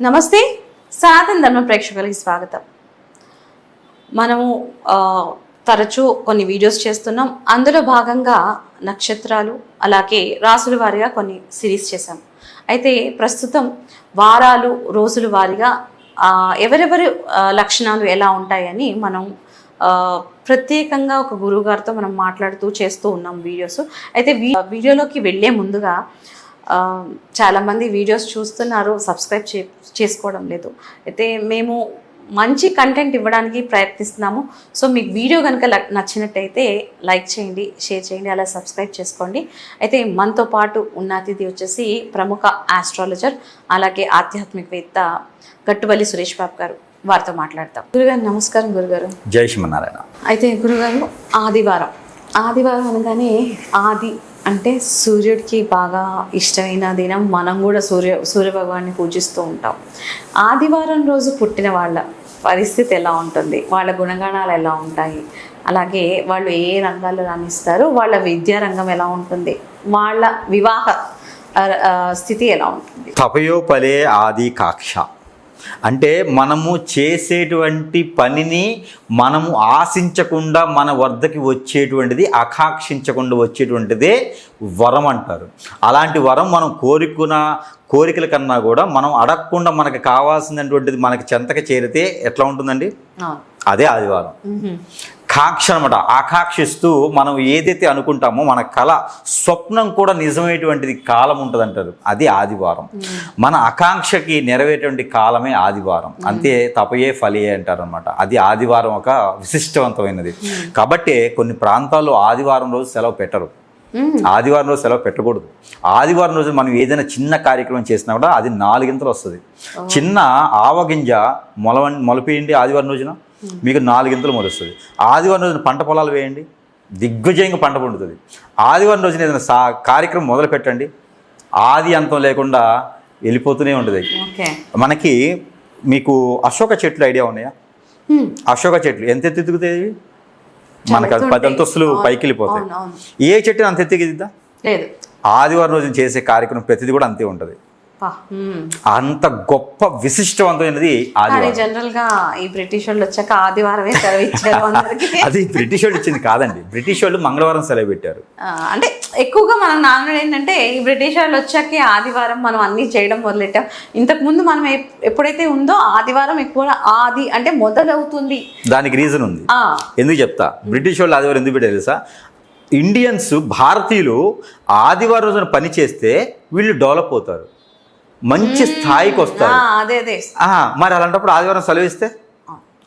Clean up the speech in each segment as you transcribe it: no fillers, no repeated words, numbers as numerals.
నమస్తే సనాతన ధర్మ ప్రేక్షకులకి స్వాగతం. మనము తరచూ కొన్ని వీడియోస్ చేస్తున్నాం. అందులో భాగంగా నక్షత్రాలు అలాగే రాసుల వారీగా కొన్ని సిరీస్ చేశాం. అయితే ప్రస్తుతం వారాలు రోజుల వారీగా ఎవరెవరి లక్షణాలు ఎలా ఉంటాయని మనం ప్రత్యేకంగా ఒక గురువు గారితో మనం మాట్లాడుతూ చేస్తూ ఉన్నాం వీడియోస్. అయితే వీడియోలోకి వెళ్ళే ముందుగా చాలామంది వీడియోస్ చూస్తున్నారు, సబ్స్క్రైబ్ చేసుకోవడం లేదు. అయితే మేము మంచి కంటెంట్ ఇవ్వడానికి ప్రయత్నిస్తున్నాము. సో మీకు వీడియో కనుక నచ్చినట్టయితే లైక్ చేయండి, షేర్ చేయండి, అలా సబ్స్క్రైబ్ చేసుకోండి. అయితే మనతో పాటు ఉన్న అతిథి వచ్చేసి ప్రముఖ ఆస్ట్రాలజర్ అలాగే ఆధ్యాత్మికవేత్త గట్టుబల్లి సురేష్ బాబు గారు. వారితో మాట్లాడతాం. గురుగారు నమస్కారం. గురుగారు జై శ్రీమన్నారాయణ. అయితే గురుగారు ఆదివారం అనగానే ఆది అంటే సూర్యుడికి బాగా ఇష్టమైన దినం. మనం కూడా సూర్యభగవాన్ని పూజిస్తూ ఉంటాం. ఆదివారం రోజు పుట్టిన వాళ్ళ పరిస్థితి ఎలా ఉంటుంది, వాళ్ళ గుణగణాలు ఎలా ఉంటాయి, అలాగే వాళ్ళు ఏ రంగాల్లో రాణిస్తారు, వాళ్ళ విద్యా రంగం ఎలా ఉంటుంది, వాళ్ళ వివాహ స్థితి ఎలా ఉంటుంది? తపయోపలే ఆది కాక్ష అంటే మనము చేసేటువంటి పనిని మనము ఆశించకుండా మన వద్దకి వచ్చేటువంటిది, ఆకాంక్షించకుండా వచ్చేటువంటిదే వరం అంటారు. అలాంటి వరం మనం కోరికల కన్నా కూడా మనం అడగకుండా మనకు కావాల్సినటువంటిది మనకి చెంతక చేరితే ఎట్లా ఉంటుందండి? అదే ఆదివారం. కాక్ష అనమాట. ఆకాంక్షిస్తూ మనం ఏదైతే అనుకుంటామో మన కళ స్వప్నం కూడా నిజమైనటువంటిది కాలం ఉంటుంది అంటారు. అది ఆదివారం. మన ఆకాంక్షకి నెరవేరేటువంటి కాలమే ఆదివారం. అంతే తపయే ఫలియే అంటారు అనమాట. అది ఆదివారం ఒక విశిష్టవంతమైనది. కాబట్టి కొన్ని ప్రాంతాల్లో ఆదివారం రోజు సెలవు పెట్టరు. ఆదివారం రోజు సెలవు పెట్టకూడదు. ఆదివారం రోజు మనం ఏదైనా చిన్న కార్యక్రమం చేసినా కూడా అది 4 గింతలు వస్తుంది. చిన్న ఆవగింజ మొలపేయండి ఆదివారం రోజున, మీకు 4 గింతలు మొలుస్తుంది. ఆదివారం రోజున పంట పొలాలు వేయండి, దిగ్విజయంగా పంట పండుతుంది. ఆదివారం రోజున ఏదైనా కార్యక్రమం మొదలు పెట్టండి, ఆది అంతం లేకుండా వెళ్ళిపోతూనే ఉంటుంది. మనకి మీకు అశోక చెట్లు ఐడియా ఉన్నాయా? అశోక చెట్లు ఎంత ఎత్తుతాయి? మనకు అది 10 అంతస్తులు పైకి వెళ్ళిపోతాయి. ఏ చెట్టుని అంత ఎత్తుకిద్దా? ఆదివారం రోజున చేసే కార్యక్రమం ప్రతిదీ కూడా అంతే ఉంటుంది. అంత గొప్ప విశిష్టవంతమైనది ఆదివారం. జనరల్ గా ఈ బ్రిటిష్ వాళ్ళు వచ్చాక ఆదివారమే సెలవు ఇచ్చారు. అది బ్రిటిష్ వాళ్ళు ఇచ్చింది కాదండి. బ్రిటిష్ వాళ్ళు మంగళవారం సెలవు పెట్టారు. అంటే ఎక్కువగా మనం నాన్న ఏంటంటే ఈ బ్రిటిష్ వాళ్ళు వచ్చాకే ఆదివారం మనం అన్ని చేయడం మొదలెట్టాం. ఇంతకు ముందు మనం ఎప్పుడైతే ఉందో ఆదివారం ఎక్కువ ఆది అంటే మొదలవుతుంది. దానికి రీజన్ ఉంది, ఎందుకు చెప్తా. బ్రిటిష్ వాళ్ళు ఆదివారం ఎందుకు పెట్టారు తెలుసా? ఇండియన్స్, భారతీయులు ఆదివారం రోజున పని చేస్తే వీళ్ళు డెవలప్ అవుతారు, మంచి స్థాయికి వస్తారు. మరి అలాంటప్పుడు ఆదివారం సెలవు ఇస్తే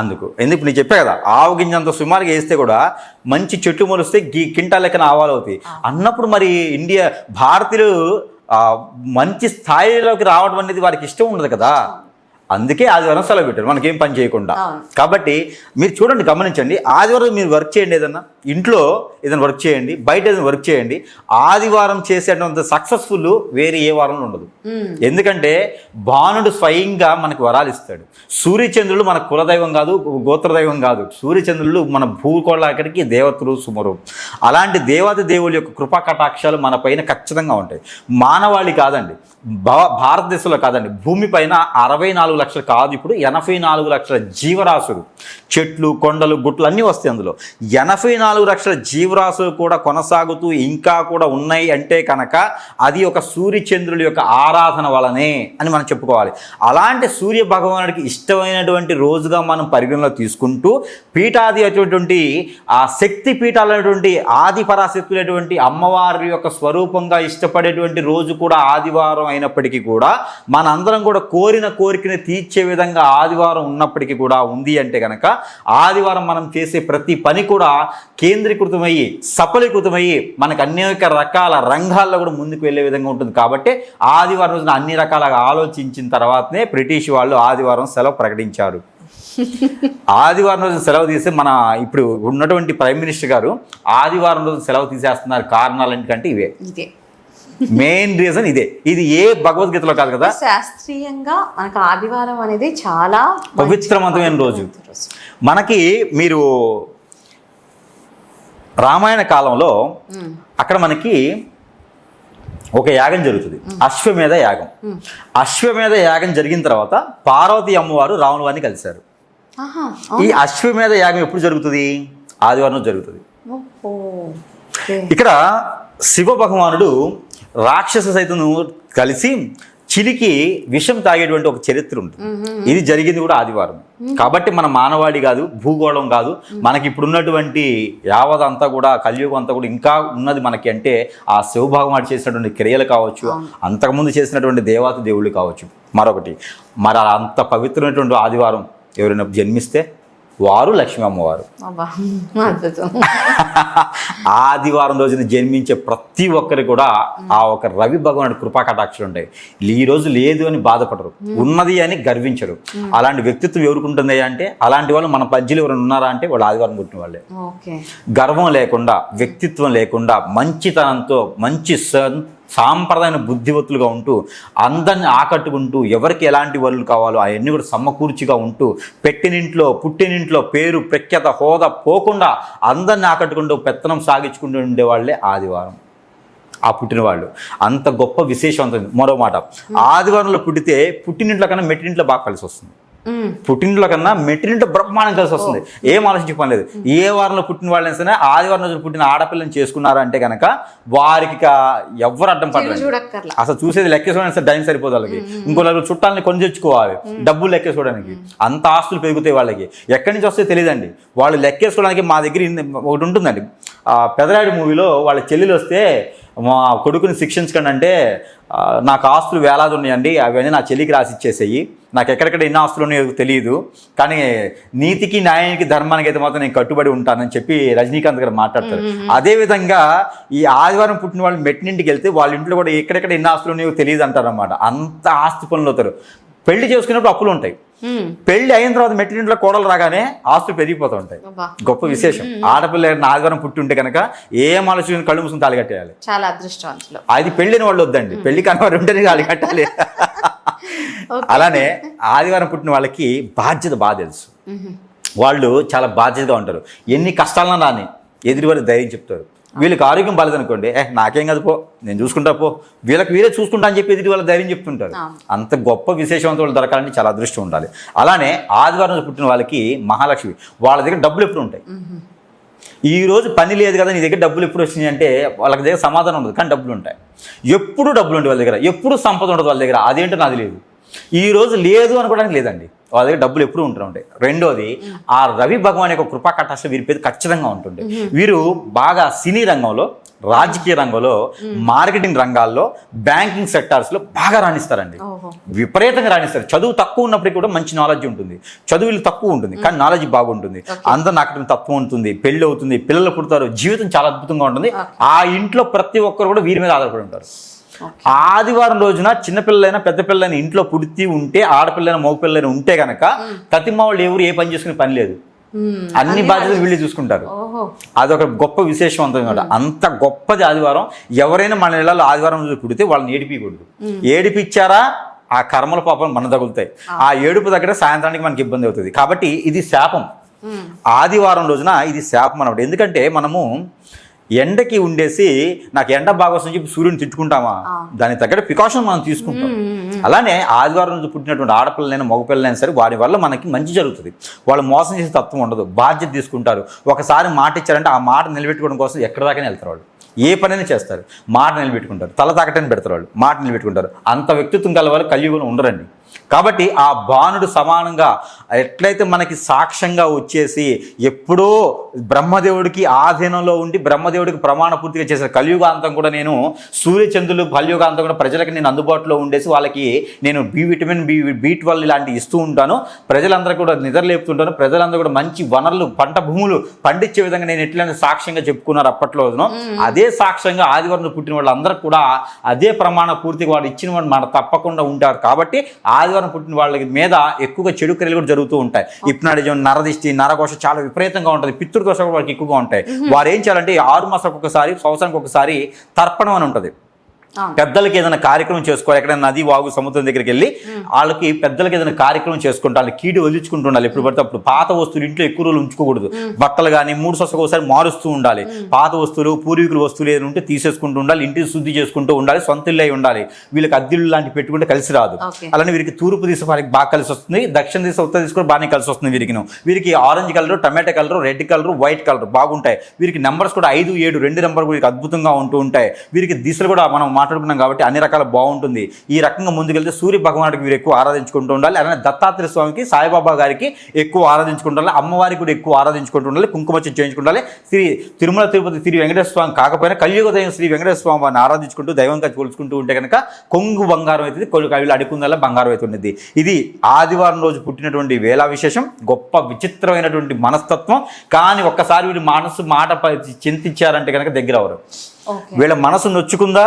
అందుకు ఎందుకు నేను చెప్పా కదా, ఆవు గింజంత సుమారుగా వేస్తే కూడా మంచి చెట్లు మొలిస్తే కింటాల లెక్కన ఆవాలు అవుతాయి అన్నప్పుడు మరి భారతీయులు మంచి స్థాయిలోకి రావడం అనేది వారికి ఇష్టం ఉండదు కదా. అందుకే ఆదివారం సెలవు పెట్టారు, మనకేం పని చేయకుండా. కాబట్టి మీరు చూడండి, గమనించండి. ఆదివారం మీరు వర్క్ చేయండి, ఏదన్నా ఇంట్లో ఏదైనా వర్క్ చేయండి, బయట ఏదైనా వర్క్ చేయండి. ఆదివారం చేసేటంత సక్సెస్ఫుల్ వేరే ఏ వారంలో ఉండదు. ఎందుకంటే భానుడు స్వయంగా మనకు వరాలు ఇస్తాడు. సూర్యచంద్రులు మన కులదైవం కాదు, గోత్రదైవం కాదు. సూర్యచంద్రులు మన భూకోళాకరికి దేవతలు సుమరు. అలాంటి దేవాది దేవుల యొక్క కృపా కటాక్షాలు మన పైన ఖచ్చితంగా ఉంటాయి. మానవాళి కాదండి, భారతదేశంలో కాదండి, భూమిపైన 64 లక్షలు కాదు, ఇప్పుడు 84 లక్షల జీవరాశులు, చెట్లు, కొండలు, గుట్లు అన్నీ వస్తాయి. అందులో 84 లక్షల జీవరాశులు కూడా కొనసాగుతూ ఇంకా కూడా ఉన్నాయి అంటే కనుక అది ఒక సూర్యచంద్రుల యొక్క ఆరాధన వలనే అని మనం చెప్పుకోవాలి. అలాంటి సూర్య భగవానుడికి ఇష్టమైనటువంటి రోజుగా మనం పరిగణలో తీసుకుంటూ పీఠాది అటువంటి ఆ శక్తి పీఠాలైనటువంటి ఆది పరాశక్తులైనటువంటి అమ్మవారి యొక్క స్వరూపంగా ఇష్టపడేటువంటి రోజు కూడా ఆదివారం అయినప్పటికీ కూడా మనందరం కూడా కోరిన కోరికని తీర్చే విధంగా ఆదివారం ఉన్నప్పటికీ కూడా ఉంది అంటే కనుక ఆదివారం మనం చేసే ప్రతి పని కూడా కేంద్రీకృతమయ్యి సఫలీకృతమయ్యి మనకు అనేక రకాల రంగాల్లో కూడా ముందుకు వెళ్ళే విధంగా ఉంటుంది. కాబట్టి ఆదివారం రోజున అన్ని రకాలుగా ఆలోచించిన తర్వాతనే బ్రిటిష్ వాళ్ళు ఆదివారం సెలవు ప్రకటించారు. ఆదివారం రోజు సెలవు తీస్తే మన ఇప్పుడు ఉన్నటువంటి ప్రైమ్ మినిస్టర్ గారు ఆదివారం రోజు సెలవు తీసేస్తున్నారు. కారణాలు ఏంటంటే ఇవే, మెయిన్ రీజన్ ఇదే. ఇది ఏ భగవద్గీతలో కాదు కదా, శాస్త్రీయంగా మనకు ఆదివారం అనేది చాలా పవిత్రవంతమైన రోజు. మనకి మీరు రామాయణ కాలంలో అక్కడ మనకి ఒక యాగం జరుగుతుంది, అశ్వమేధ యాగం. అశ్వమేధ యాగం జరిగిన తర్వాత పార్వతీ అమ్మవారు రావణ వారిని కలిశారు. ఆహా. ఈ అశ్వమేధ యాగం ఎప్పుడు జరుగుతుంది? ఆదివారం జరుగుతుంది. ఓహో. ఓకే. ఇక్కడ శివ భగవానుడు రాక్షస సైతం కలిసి చిలికి విషం తాగేటువంటి ఒక చరిత్ర ఉంటుంది. ఇది జరిగింది కూడా ఆదివారం. కాబట్టి మన మానవాళి కాదు, భూగోళం కాదు, మనకి ఇప్పుడున్నటువంటి యావత్ అంతా కూడా కలియుగం అంతా కూడా ఇంకా ఉన్నది మనకి అంటే ఆ శివ భగవానుడు చేసినటువంటి క్రియలు కావచ్చు, అంతకుముందు చేసినటువంటి దేవత దేవుళ్ళు కావచ్చు. మరొకటి, మరి అంత పవిత్రమైనటువంటి ఆదివారం ఎవరైనా జన్మిస్తే వారు లక్ష్మీ అమ్మవారు. ఆదివారం రోజున జన్మించే ప్రతి ఒక్కరికి కూడా ఆ ఒక రవి భగవానుడి కృపా కటాక్షలు ఉంటాయి. ఈ రోజు లేదు అని బాధపడరు, ఉన్నది అని గర్వించరు. అలాంటి వ్యక్తిత్వం ఎవరికి ఉంటుంది అంటే, అలాంటి వాళ్ళు మన పద్యలు ఎవరైనా ఉన్నారా అంటే వాళ్ళు ఆదివారం పుట్టిన వాళ్ళే. గర్వం లేకుండా, వ్యక్తిత్వం లేకుండా, మంచితనంతో, మంచి సాంప్రదాయ బుద్ధివత్తులుగా ఉంటూ, అందరిని ఆకట్టుకుంటూ, ఎవరికి ఎలాంటి వరులు కావాలో అవన్నీ కూడా సమకూర్చిగా ఉంటూ, పెట్టినింట్లో పుట్టినింట్లో పేరు ప్రఖ్యాత హోదా పోకుండా అందరిని ఆకట్టుకుంటూ పెత్తనం సాగించుకుంటూ ఉండేవాళ్ళే ఆదివారం ఆ పుట్టినవాళ్ళు. అంత గొప్ప విశేషవంతం. మరో మాట, ఆదివారంలో పుట్టితే పుట్టినింట్లో కన్నా మెట్టినింట్లో బాగా కలిసి వస్తుంది. పుట్టినింట్లో కన్నా మెట్టినింట్లో బ్రహ్మాండం కలిసి వస్తుంది. ఏం ఆలోచించే పని లేదు. ఏ వారంలో పుట్టిన వాళ్ళని సరే ఆదివారం రోజు పుట్టిన ఆడపిల్లని చేసుకున్నారంటే కనుక వారికి ఎవరు అడ్డం పడలేదు. అసలు చూసేది లెక్కేసుకోవడానికి సార్ టైం సరిపోదు వాళ్ళకి. ఇంకో చుట్టాలని కొని తెచ్చుకోవాలి, డబ్బులు లెక్కేసుకోవడానికి. అంత ఆస్తులు పెరుగుతాయి వాళ్ళకి. ఎక్కడి నుంచి వస్తే తెలియదండి. వాళ్ళు లెక్కేసుకోవడానికి మా దగ్గర ఒకటి ఉంటుందండి. పెదరాడి మూవీలో వాళ్ళ చెల్లెలు వస్తే మా కొడుకుని శిక్షించకండి అంటే, నాకు ఆస్తులు వేలాది ఉన్నాయండి, అవన్నీ నా చెల్లికి రాసి ఇచ్చేసేయి, నాకు ఎక్కడెక్కడ ఎన్ని ఆస్తులు ఉన్నాయో తెలియదు, కానీ నీతికి న్యాయానికి ధర్మానికి అయితే మాత్రం నేను కట్టుబడి ఉంటానని చెప్పి రజనీకాంత్ గారు మాట్లాడతారు. అదేవిధంగా ఈ ఆదివారం పుట్టిన వాళ్ళు మెట్టినింటికి వెళ్తే వాళ్ళ ఇంట్లో కూడా ఎక్కడెక్కడ ఎన్ని ఆస్తులు ఉన్నాయో తెలియదు అంటారన్నమాట. అంత ఆస్తి పనులు అవుతారు. పెళ్లి చేసుకున్నప్పుడు అప్పులు ఉంటాయి. పెళ్లి అయిన తర్వాత మెట్టినింట్లో కోడలు రాగానే ఆస్తులు పెరిగిపోతూ ఉంటాయి. గొప్ప విశేషం. ఆడపిల్ల ఆదివారం పుట్టి ఉంటే కనుక ఏం ఆలోచన కళ్ళు మూసుకుని తాళి కట్టేయాలి. చాలా అదృష్టవంతులు. అది పెళ్ళిన వాళ్ళు వద్దండి, పెళ్లి కనవారు ఉంటేనే తాళి కట్టాలి. అలానే ఆదివారం పుట్టిన వాళ్ళకి బాధ్యత బాగా తెలుసు. వాళ్ళు చాలా బాధ్యతగా ఉంటారు. ఎన్ని కష్టాలన్నా రాని ఎదురు వాళ్ళకి ధైర్యం చెప్తారు. వీళ్ళకి ఆరోగ్యం బాలేదనుకోండి, నాకేం కాదు పో, నేను చూసుకుంటా పో, వీళ్ళే చూసుకుంటా అని చెప్పి ఎదుటి వాళ్ళ ధైర్యం చెప్తుంటారు. అంత గొప్ప విశేషవంతులు దొరకాలంటే చాలా అదృష్టం ఉండాలి. అలానే ఆదివారం పుట్టిన వాళ్ళకి మహాలక్ష్మి, వాళ్ళ దగ్గర డబ్బులు ఎప్పుడు ఉంటాయి. ఈ రోజు పని లేదు కదా, నీ దగ్గర డబ్బులు ఎప్పుడు వచ్చినాయి అంటే వాళ్ళ దగ్గర సమాధానం ఉండదు, కానీ డబ్బులు ఉంటాయి. ఎప్పుడు డబ్బులు ఉంటాయి వాళ్ళ దగ్గర, ఎప్పుడు సంపద ఉండదు వాళ్ళ దగ్గర. అదేంటో నాది లేదు, ఈ రోజు లేదు అనుకోవడానికి లేదండి. వాళ్ళ దగ్గర డబ్బులు ఎప్పుడు ఉంటూ ఉంటాయి. రెండోది, ఆ రవి భగవాన్ యొక్క కృపా కటాక్ష వీరి పేరు ఖచ్చితంగా ఉంటుంది. వీరు బాగా సినీ రంగంలో, రాజకీయ రంగంలో, మార్కెటింగ్ రంగాల్లో, బ్యాంకింగ్ సెక్టార్స్లో బాగా రాణిస్తారండి. విపరీతంగా రాణిస్తారు. చదువు తక్కువ ఉన్నప్పటికీ కూడా మంచి నాలెడ్జ్ ఉంటుంది. చదువులు తక్కువ ఉంటుంది కానీ నాలెడ్జ్ బాగుంటుంది. అందరు నాకు తక్కువ ఉంటుంది, పెళ్ళి అవుతుంది, పిల్లలు పుడతారు, జీవితం చాలా అద్భుతంగా ఉంటుంది. ఆ ఇంట్లో ప్రతి ఒక్కరు కూడా వీరి మీద ఆధారపడి ఉంటారు. ఆదివారం రోజున చిన్నపిల్లలైనా పెద్ద పిల్లలైనా ఇంట్లో పుడితే ఉంటే, ఆడపిల్లైనా మగపిల్లైనా ఉంటే కనుక ప్రతిమ వాళ్ళు ఎవరు ఏ పని చేసుకునే పని లేదు, అన్ని బాధ్యతలు వీళ్ళు చూసుకుంటారు. అదొక గొప్ప విశేషవంతం అనమాట. అంత గొప్పది ఆదివారం. ఎవరైనా మన ఇళ్లలో ఆదివారం రోజు పుడితే వాళ్ళని ఏడిపించకూడదు. ఏడిపించారా ఆ కర్మల పాపం మన తగులుతాయి. ఆ ఏడుపు దగ్గర సాయంత్రానికి మనకి ఇబ్బంది అవుతుంది. కాబట్టి ఇది శాపం. ఆదివారం రోజున ఇది శాపం అన్నమాట. ఎందుకంటే మనము ఎండకి ఉండేసి నాకు ఎండ బాగా వస్తుందని చెప్పి సూర్యుని తిట్టుకుంటామా, దానికి తగ్గట్టు ప్రికాషన్ మనం తీసుకుంటాం. అలానే ఆదివారం రోజు పుట్టినటువంటి ఆడపిల్లలైనా మగపిల్లలైనా సరే వారి వల్ల మనకి మంచి జరుగుతుంది. వాళ్ళు మోసం చేసే తత్వం ఉండదు, బాధ్యత తీసుకుంటారు. ఒకసారి మాట ఇచ్చారంటే ఆ మాట నిలబెట్టుకోవడం కోసం ఎక్కడ దాకా వెళ్తారు. వాళ్ళు ఏ పనైనా చేస్తారు, మాట నిలబెట్టుకుంటారు. తల తాకటని పెడతారు, వాళ్ళు మాట నిలబెట్టుకుంటారు. అంత వ్యక్తిత్వం గల వాళ్ళు కలియుగంలో ఉండరండి. కాబట్టి ఆ బాణుడు సమానంగా ఎట్లయితే మనకి సాక్ష్యంగా వచ్చేసి ఎప్పుడో బ్రహ్మదేవుడికి ఆధీనంలో ఉండి బ్రహ్మదేవుడికి ప్రమాణ పూర్తిగా చేసిన కలియుగాంతం కూడా నేను సూర్యచంద్రులు కలియుగాంతం కూడా ప్రజలకి నేను అందుబాటులో ఉండేసి వాళ్ళకి నేను విటమిన్ B12 ఇలాంటివి ఇస్తూ ఉంటాను. ప్రజలందరూ కూడా నిద్రలేపుతుంటాను. ప్రజలందరూ కూడా మంచి వనరులు, పంట భూములు పండించే విధంగా నేను ఎట్లయినా సాక్ష్యంగా చెప్పుకున్నారు అప్పట్లో. అదే సాక్ష్యంగా ఆదివారం పుట్టిన వాళ్ళందరూ కూడా అదే ప్రమాణ పూర్తిగా వాళ్ళు ఇచ్చిన వాళ్ళు మన తప్పకుండా ఉంటారు. కాబట్టి ఆదివారం పుట్టిన వాళ్ళ మీద ఎక్కువగా చెడు క్రియలు కూడా జరుగుతూ ఉంటాయి. హిప్నాటిజం, నరదిష్టి, నరఘోష చాలా విపరీతంగా ఉంటుంది. పితృదోష వాళ్ళకి ఎక్కువగా ఉంటాయి. వారు ఏం చేయాలంటే 6 మాసాలకు ఒకసారి, సంవత్సరానికి ఒకసారి తర్పణం అని ఉంటుంది. పెద్దలకి ఏదైనా కార్యక్రమం చేసుకోవాలి, ఎక్కడైనా నది వాగు సముద్రం దగ్గరికి వెళ్ళి వాళ్ళకి పెద్దలకి ఏదైనా కార్యక్రమం చేసుకుంటా, వాళ్ళకి కీడు వదిలించుకుంటూ ఉండాలి. ఎప్పుడు పడితే అప్పుడు పాత వస్తువులు ఇంట్లో ఎక్కువ రోజులు ఉంచుకోకూడదు. బట్టలు కానీ 3 సంవత్సరాలకు ఒకసారి మారుస్తూ ఉండాలి. పాత వస్తువులు పూర్వీకుల వస్తువులు ఏదైనా ఉంటే తీసేసుకుంటూ ఉండాలి. ఇంటిని శుద్ధి చేసుకుంటూ ఉండాలి. సొంత ఇల్లు అయి ఉండాలి. వీళ్ళకి అద్దెలు లాంటివి పెట్టుకుంటే కలిసి రాదు. అలానే వీరికి తూర్పు దిశ వారికి బాగా కలిసి వస్తుంది, దక్షిణ దిశ ఉత్తర దిశ కూడా బాగానే కలిసి వస్తుంది. వీరికి orange colour, tomato colour, red colour, white colour బాగుంటాయి. వీరికి నెంబర్స్ కూడా 5, 7 2 నెంబర్ వీరికి అద్భుతంగా ఉంటూ ఉంటాయి. వీరికి దిశలు కూడా మనం మాట్లాడుకున్నాం కాబట్టి అన్ని రకాల బాగుంటుంది. ఈ రకంగా ముందుకెళ్తే సూర్య భగవానుడికి వీరు ఎక్కువ ఆరాధించుకుంటూ ఉండాలి. అలానే దత్తాత్రేయ స్వామికి, సాయిబాబా గారికి ఎక్కువ ఆరాధించుకుంటాలి. అమ్మవారికి కూడా ఎక్కువ ఆరాధించుకుంటూ ఉండాలి. కుంకుమచ్చం చేయించుకుంటాలి. శ్రీ తిరుమల తిరుపతి శ్రీ వెంకటేశ్వర స్వామి కాకపోయినా కలియుగ దైవం శ్రీ వెంకటేశ్వర స్వామి వారిని ఆరాధించుకుంటూ దైవంగా కొలుచుకుంటూ ఉంటే కనుక కొంగు బంగారం అవుతుంది, కవిలు అడుకుందల్లా బంగారం అవుతుంది. ఇది ఆదివారం రోజు పుట్టినటువంటి వేళ విశేషం. గొప్ప విచిత్రమైనటువంటి మనస్తత్వం. కానీ ఒక్కసారి వీళ్ళు మనసు మాట చింతించారంటే కనుక దగ్గర అవరు. వీళ్ళ మనసు నొచ్చుకుందా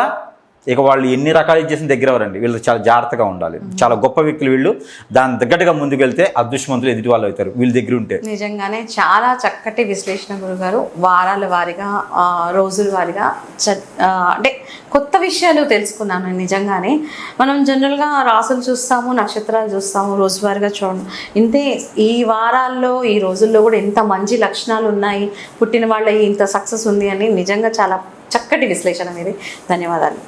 ఇక వాళ్ళు ఎన్ని రకాలు చేసిన దగ్గర ఎవరండి. వీళ్ళు చాలా జాగ్రత్తగా ఉండాలి. చాలా గొప్ప వ్యక్తులు వీళ్ళు. దాని తగ్గట్టుగా ముందుకు వెళ్తే అదృష్టవంతులు ఎదుటి వాళ్ళు అవుతారు వీళ్ళ దగ్గర ఉంటే. నిజంగానే చాలా చక్కటి విశ్లేషణ గురుగారు. వారాల వారిగా, రోజుల వారిగా అంటే కొత్త విషయాలు తెలుసుకున్నాను. నిజంగానే మనం జనరల్గా రాసులు చూస్తాము, నక్షత్రాలు చూస్తాము, రోజువారీగా చూడము. ఇంతే ఈ వారాల్లో ఈ రోజుల్లో కూడా ఎంత మంచి లక్షణాలు ఉన్నాయి, పుట్టిన వాళ్ళ ఇంత సక్సెస్ ఉంది అని నిజంగా చాలా చక్కటి విశ్లేషణ మీది. ధన్యవాదాలు.